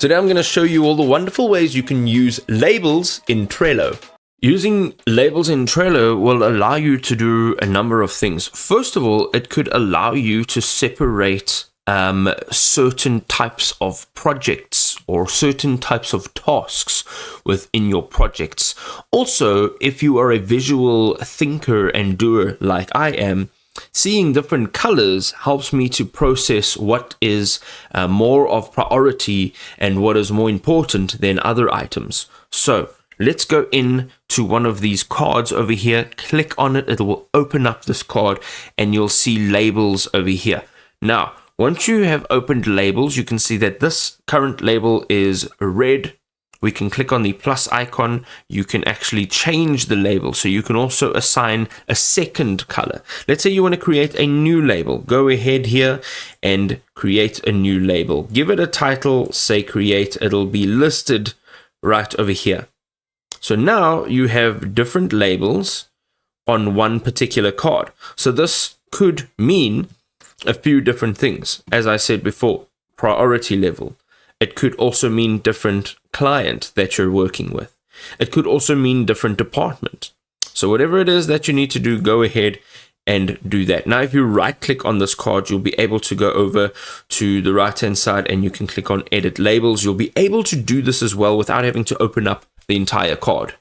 Today I'm going to show you all the wonderful ways you can use labels in Trello. Using labels in Trello will allow you to do a number of things. First of all, it could allow you to separate certain types of projects or certain types of tasks within your projects. Also, if you are a visual thinker and doer like I am, seeing different colors helps me to process what is more of priority and what is more important than other items. So let's go in to one of these cards over here, click on it, it will open up this card and you'll see labels over here. Now, once you have opened labels, you can see that this current label is red. We can click on the plus icon. You can actually change the label. So you can also assign a second color. Let's say you want to create a new label. Go ahead here and create a new label. Give it a title, say create. It'll be listed right over here. So now you have different labels on one particular card. So this could mean a few different things. As I said before, priority level. It could also mean different client that you're working with. It could also mean different department. So whatever it is that you need to do, go ahead and do that. Now, if you right click on this card, you'll be able to go over to the right hand side and you can click on edit labels. You'll be able to do this as well without having to open up the entire card.